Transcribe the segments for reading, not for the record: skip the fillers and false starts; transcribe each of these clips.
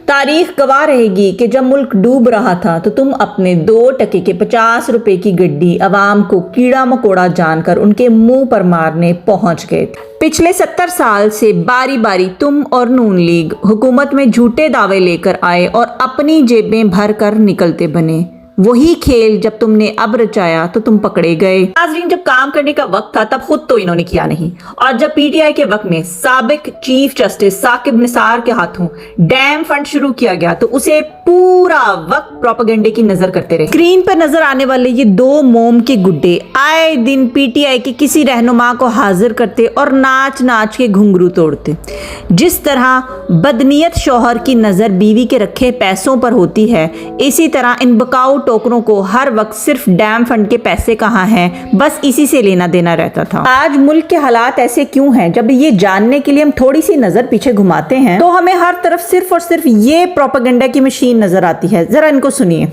तारीख गवाह रहेगी कि जब मुल्क डूब रहा था तो तुम अपने 2 टके के 50 रुपए की गड्डी अवाम को कीड़ा मकोड़ा जानकर उनके मुंह पर मारने पहुंच गए थे। पिछले 70 साल से बारी बारी तुम और नून लीग हुकूमत में झूठे दावे लेकर आए और अपनी जेबें भर कर निकलते बने। वही खेल जब तुमने अब रचाया तो तुम पकड़े गए। नाज़रीन, जब काम करने का वक्त था तब खुद तो इन्होंने किया नहीं, और जब पीटीआई के वक्त में साबिक चीफ जस्टिस साकिब निसार के हाथों डैम फंड शुरू किया गया तो उसे पूरा वक्त प्रोपेगेंडे की नजर करते रहे। स्क्रीन पर नजर आने वाले ये 2 मोम के गुड्डे आए दिन पीटीआई के किसी रहनुमा को हाजिर करते और नाच नाच के घुंघरू तोड़ते। जिस तरह बदनीयत शौहर की नजर बीवी के रखे पैसों पर होती है, इसी तरह इन बकाऊ टोकरों को हर वक्त सिर्फ डैम फंड के पैसे कहाँ हैं, बस इसी से लेना देना रहता था। आज मुल्क के हालात ऐसे क्यों हैं? जब ये जानने के लिए हम थोड़ी सी नजर पीछे घुमाते हैं तो हमें हर तरफ सिर्फ और सिर्फ ये प्रोपेगेंडा की मशीन नजर आती है। जरा इनको सुनिए।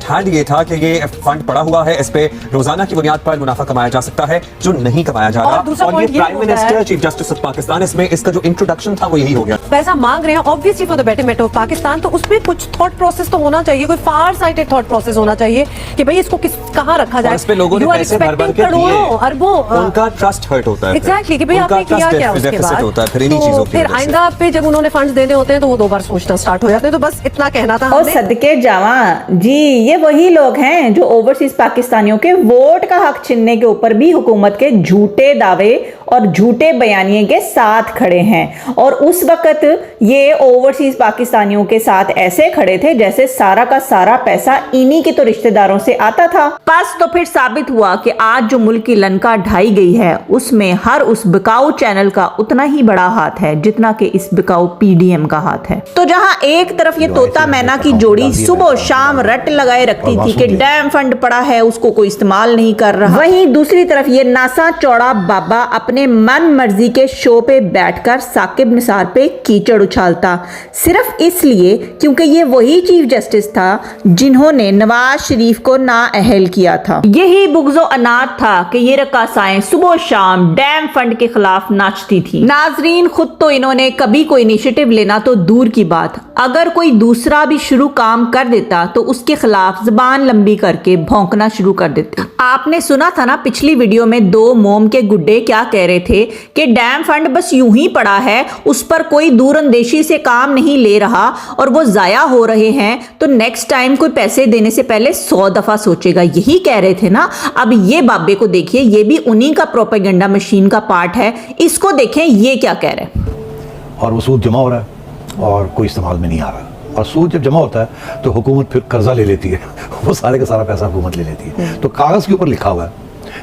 हैंड ये था कि ये फंड पड़ा हुआ है, इस पे रोजाना की बुनियाद पर मुनाफा कमाया जा सकता है जो नहीं कमाया जा रहा, और ये prime minister chief justice of Pakistan, इसमें इसका जो इंट्रोडक्शन था वो यही हो गया। पैसा मांग रहे हैं obviously for the betterment of Pakistan, तो उसमें कुछ थॉट प्रोसेस तो होना चाहिए, कोई फार साइटेड थॉट प्रोसेस होना चाहिए कि भाई इसको कहाँ रखा जाए। इस पे लोगों ने पैसे भर भर के दिए, अरबों, उनका ट्रस्ट हर्ट होता है। एग्जैक्टली कि भाई आपने किया क्या उसके बाद, फिर आइंदा पे जब उन्होंने फंड्स देने होते हैं तो वो 2 बार सोचना स्टार्ट हो जाते हैं। तो बस इतना कहना था। और सदके जावा जी, ये वही लोग हैं जो ओवरसीज पाकिस्तानियों के वोट का हक छीनने के ऊपर भी हुकूमत के झूठे दावे और झूठे बयानिए के साथ खड़े हैं। और उस वक्त ये ओवरसीज पाकिस्तानियों के साथ ऐसे खड़े थे जैसे सारा का सारा पैसा इन्हीं के तो रिश्तेदारों से आता था। बस तो फिर साबित हुआ कि आज जो मुल्क की लंका ढाई गई है उसमें हर उस बिकाऊ चैनल का उतना ही बड़ा हाथ है जितना कि इस बिकाऊ पीडीएम का हाथ है। तो जहां एक तरफ ये तोता मैना की जोड़ी सुबह शाम रट लगाए रखती थी कि डैम फंड पड़ा है उसको कोई इस्तेमाल नहीं कर रहा, वहीं दूसरी तरफ ये नासा चौड़ा बाबा अपने मन मर्जी के शो पे बैठकर साकिब निसार पे कीचड़ उछालता, सिर्फ इसलिए क्योंकि ये वही चीफ जस्टिस था जिन्होंने नवाज शरीफ को नाअहल किया था। यही बुग़्ज़ो अनार था कि ये रकासाएं सुबह शाम डैम फंड के खिलाफ नाचती थी। नाजरीन, खुद तो इन्होंने कभी कोई इनिशिएटिव लेना तो दूर की बात, अगर कोई दूसरा भी शुरू काम कर देता तो उसके खिलाफ जुबान लंबी करके भौंकना शुरू कर देते। आपने सुना था ना पिछली वीडियो में 2 मोम के गुड्डे क्या कह रहे थे कि डैम फंड बस यूं ही पड़ा है, उस पर कोई दूरअंदेशी से काम नहीं ले रहा और वो जाया हो रहे हैं, तो नेक्स्ट टाइम कोई पैसे देने से पहले 100 दफा सोचेगा। यही कह रहे थे ना। अब ये बाबे को देखिए, ये भी उन्हीं का प्रोपेगेंडा मशीन का पार्ट है। इसको देखें ये क्या कह रहे हैं। और वो सूद जमा हो रहा है और कोई इस्तेमाल में नहीं आ रहा, और सूद जब जमा होता है तो हुकूमत फिर कर्जा ले लेती है, वो सारे का सारा पैसा हुकूमत ले लेती है। तो कागज़ के ऊपर लिखा हुआ है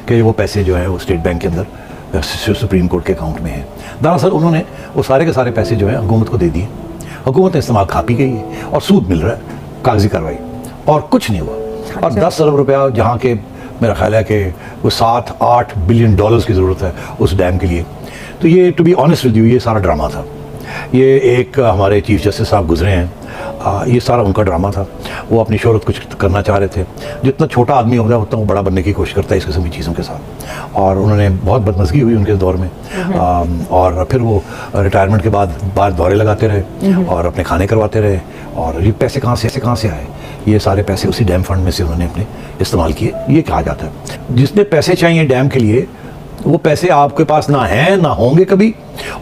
कि वो पैसे जो है वो स्टेट बैंक के अंदर सुप्रीम कोर्ट के अकाउंट में है। दरअसल उन्होंने वो सारे के सारे पैसे जो है हुकूमत को दे दिए, हुकूमत ने इस्तेमाल खा पी गई है और सूद मिल रहा है, कागजी कार्रवाई, और कुछ नहीं हुआ। और 10 अरब रुपया जहाँ के मेरा ख्याल है कि वो 7-8 बिलियन डॉलर्स की ज़रूरत है उस डैम के लिए। तो ये to be honest with you ये सारा ड्रामा था। ये एक हमारे चीफ जस्टिस साहब गुजरे हैं, ये सारा उनका ड्रामा था। वो अपनी शोहरत कुछ करना चाह रहे थे। जितना छोटा आदमी होता है उतना वो बड़ा बनने की कोशिश करता है इस किस्म की चीज़ों के साथ, और उन्होंने बहुत बदमज़गी हुई उनके दौर में। और फिर वो रिटायरमेंट के बाद बाहर दौरे लगाते रहे और अपने खाने करवाते रहे। और ये पैसे कहाँ से आए? ये सारे पैसे उसी डैम फंड में से उन्होंने अपने इस्तेमाल किए। ये कहा जाता है जिसने पैसे चाहिए डैम के लिए वो पैसे आपके पास ना हैं ना होंगे कभी,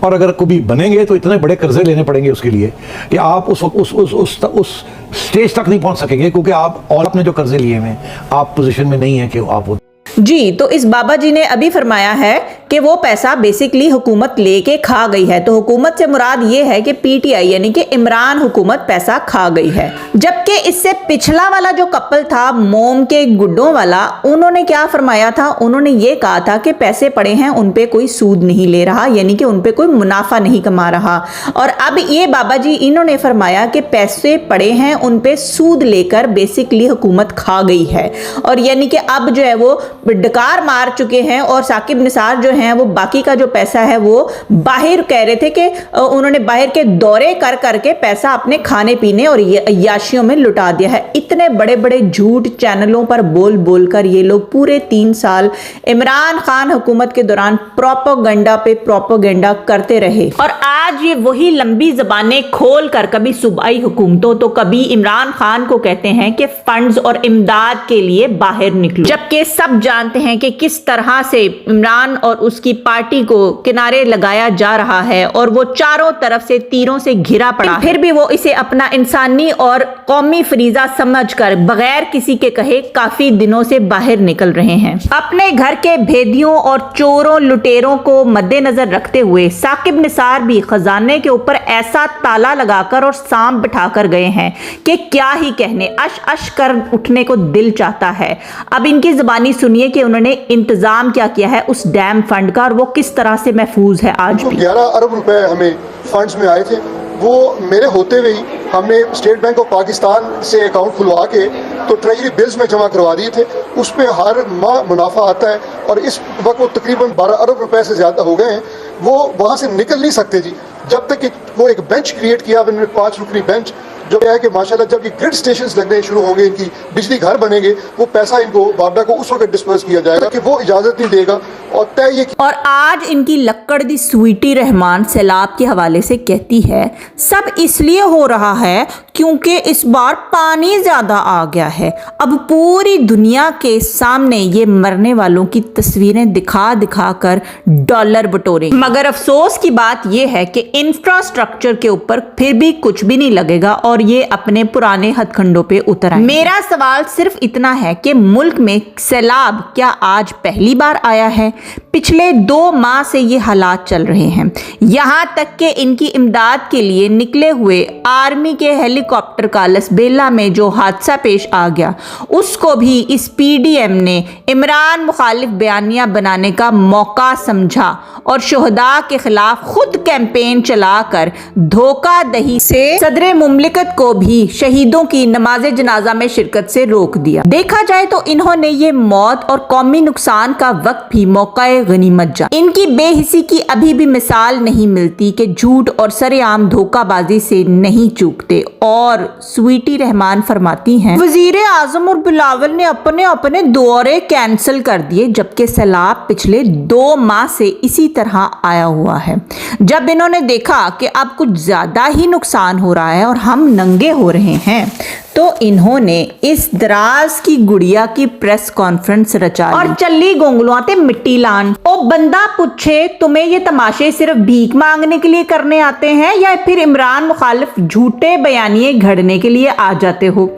और अगर कभी बनेंगे तो इतने बड़े कर्जे लेने पड़ेंगे उसके लिए कि आप उस स्टेज तक नहीं पहुंच सकेंगे, क्योंकि आप और अपने जो कर्जे लिए हैं आप पोजीशन में नहीं है कि आप जी। तो इस बाबा जी ने अभी फरमाया है कि वो पैसा बेसिकली हुकूमत लेके खा गई है। तो हुकूमत से मुराद ये है कि पीटीआई यानी कि इमरान हुकूमत पैसा खा गई है। जबकि इससे पिछला वाला जो कपल था मोम के गुड्डों वाला, उन्होंने क्या फरमाया था? उन्होंने ये कहा था कि पैसे पड़े हैं उन पे कोई सूद नहीं ले रहा, यानी कि उन पे कोई मुनाफा नहीं कमा रहा। और अब ये बाबा जी इन्होंने फरमाया कि पैसे पड़े हैं उन पे सूद लेकर बेसिकली हुकूमत खा गई है, और यानी कि अब जो है वो डकार मार चुके हैं। और साकिब निसार जो हैं वो बाकी का जो पैसा है वो बाहर कह रहे थे कि उन्होंने बाहर के दौरे कर करके पैसा अपने खाने पीने और अय्याशियों में लुटा दिया है। इतने बड़े बड़े झूठ चैनलों पर बोल बोल कर ये लोग पूरे 3 साल इमरान खान हुकूमत के दौरान प्रोपेगेंडा पे प्रोपेगेंडा करते रहे और आज ये वही लंबी जबानें खोल कर कभी सूबाई हुकूमतों तो कभी इमरान खान को कहते हैं कि फंड्स और इमदाद के लिए बाहर निकलो, जबकि सब जानते हैं कि किस तरह से इमरान और उसकी पार्टी को किनारे लगाया जा रहा है और वो चारों तरफ से तीरों से घिरा पड़ा, फिर भी वो इसे अपना इंसानी और कौमी फरीजा समझकर बगैर किसी के कहे काफी दिनों से बाहर निकल रहे हैं। अपने घर के भेदियों और चोरों लुटेरों को मद्देनजर रखते हुए साकिब निसार भी खजाने के ऊपर ऐसा ताला लगाकर और सांप बिठाकर गए हैं कि क्या ही कहने, अश अश कर उठने को दिल चाहता है। अब इनकी जुबानी सुनिए कि उन्होंने इंतजाम क्या किया है उस डैम फंड का और वो किस तरह से महफूज है आज भी। 11 अरब रुपए हमें फंड्स में आए थे, वो मेरे होते हुए ही हमने स्टेट बैंक ऑफ पाकिस्तान से अकाउंट खुलवा के तो ट्रेजरी बिल्स में जमा करवा दिए थे। उस पर हर माह मुनाफा आता है और इस वक्त वो तकरीबन 12 अरब रुपए से ज़्यादा हो गए हैं। वो वहाँ से निकल नहीं सकते जी, जब तक कि वो एक बेंच क्रिएट किया उन्होंने 5 रुकनी बेंच, जो है कि माशाल्लाह जब ये ग्रिड स्टेशंस लगने शुरू होंगे, इनकी बिजली घर बनेंगे, वो पैसा इनको बाबा को उस वक्त डिस्पर्स किया जाएगा कि वो इजाजत नहीं देगा और तय ये। और आज इनकी लक्कड़ दी स्वीटी रहमान सैलाब के हवाले से कहती है सब इसलिए हो रहा है क्योंकि इस बार पानी ज्यादा आ गया है। अब पूरी दुनिया के सामने ये मरने वालों की तस्वीरें दिखा दिखा कर डॉलर बटोरे, मगर अफसोस की बात यह है कि इंफ्रास्ट्रक्चर के ऊपर फिर भी कुछ भी नहीं लगेगा और ये अपने पुराने हथकंडों पे उतर आए। मेरा सवाल सिर्फ इतना है कि मुल्क में सैलाब क्या आज पहली बार आया है? पिछले 2 माह से ये हालात चल रहे हैं, यहाँ तक कि इनकी इमदाद के लिए निकले हुए आर्मी के हेलीकॉप्टर का लसबेला में जो हादसा पेश आ गया उसको भी इस पीडीएम ने इमरान मुखालिफ बयानिया बनाने का मौका समझा और शोहदा के खिलाफ खुद कैंपेन चलाकर धोखाधड़ी से सदर मुमलिकत को भी शहीदों की नमाज जनाजा में शिरकत से रोक दिया। देखा जाए तो इन्होंने ये मौत और कौमी नुकसान का वक्त भी मौका गनीमत जाना। इनकी बेहिसी की अभी भी मिसाल नहीं मिलती कि झूठ और सरेआम धोखाबाजी से नहीं चूकते। और स्वीटी रहमान फरमाती हैं वजीर आजम और बिलावल ने अपने अपने दौरे कैंसिल कर दिए, जबकि सैलाब पिछले 2 माह से इसी तरह आया हुआ है। जब इन्होंने देखा कि अब कुछ ज्यादा ही नुकसान हो रहा है और हम नंगे हो रहे हैं तो इन्होंने इस दराज की गुड़िया की प्रेस कॉन्फ्रेंस रचा और चली गोंगलुआते मिट्टी लान। ओ बंदा पूछे तुम्हें ये तमाशे सिर्फ भीख मांगने के लिए करने आते हैं या फिर इमरान मुखालिफ झूठे बयानिए घड़ने के लिए आ जाते हो?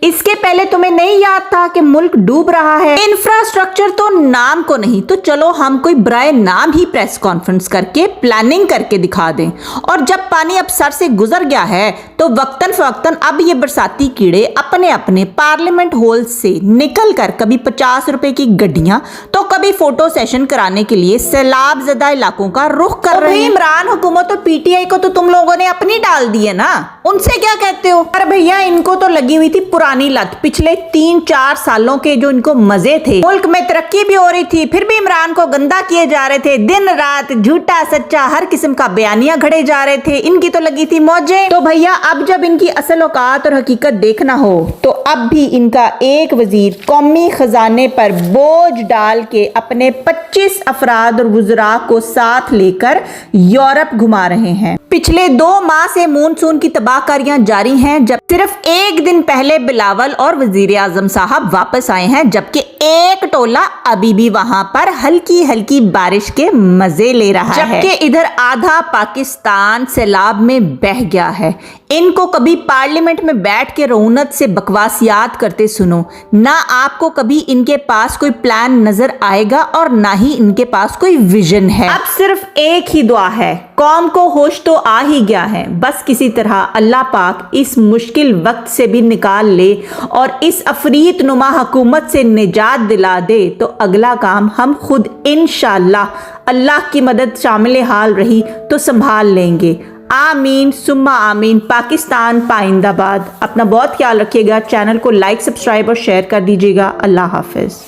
इसके पहले तुम्हें नहीं याद था कि मुल्क डूब रहा है? इंफ्रास्ट्रक्चर तो नाम को नहीं तो चलो हम कोई बराए नाम ही प्रेस कॉन्फ्रेंस करके प्लानिंग करके दिखा दें। और जब पानी अब सर से गुजर गया है तो वक्तन फवक्तन अब ये बरसाती कीड़े अपने अपने पार्लियामेंट हॉल से निकलकर कभी 50 रुपए की गड्डियां तो कभी फोटो सेशन कराने के लिए सैलाब ज़दा इलाकों का रुख कर रहे हैं। इमरान हुकूमत और पीटीआई को तो तुम लोगों ने अपनी डाल दी है ना, उनसे क्या कहते हो? अरे भैया इनको तो लगी हुई थी पुरानी लत, पिछले 3-4 सालों के जो इनको मजे थे, मुल्क में तरक्की भी हो रही थी फिर भी इमरान को गंदा किए जा रहे थे, दिन रात झूठा सच्चा हर किस्म का बयानिया घड़े जा रहे थे, इनकी तो लगी थी मौजें। तो भैया अब जब इनकी असल औकात और हकीकत देखना हो तो अब भी इनका एक वजीर कौमी खजाने पर बोझ डाल के अपने 25 अफराद और वुज़रा को साथ लेकर यूरोप घुमा रहे हैं। पिछले 2 माह से मानसून की तबाहकारियां जारी हैं, जब सिर्फ एक दिन पहले बिलावल और वजीर आजम साहब वापस आए हैं, जबकि एक टोला अभी भी वहां पर हल्की हल्की बारिश के मजे ले रहा है, जबकि इधर आधा पाकिस्तान सैलाब में बह गया है। इनको कभी पार्लियामेंट में बैठ के रौनक से बकवासियात करते सुनो, ना आपको कभी इनके पास कोई प्लान नजर आएगा और ना ही इनके पास कोई विजन है। अब सिर्फ एक ही दुआ है, कौम को होश तो आ ही गया है, बस किसी तरह अल्लाह पाक इस मुश्किल वक्त से भी निकाल ले और इस अफरीत नुमा हुकूमत से निजात दिला दे तो अगला काम हम खुद इंशाअल्लाह अल्लाह की मदद शामिल हाल रही तो संभाल लेंगे। आमीन सुम्मा आमीन। पाकिस्तान पाइंदाबाद। अपना बहुत ख्याल रखिएगा। चैनल को लाइक सब्सक्राइब और शेयर कर दीजिएगा। अल्लाह हाफिज।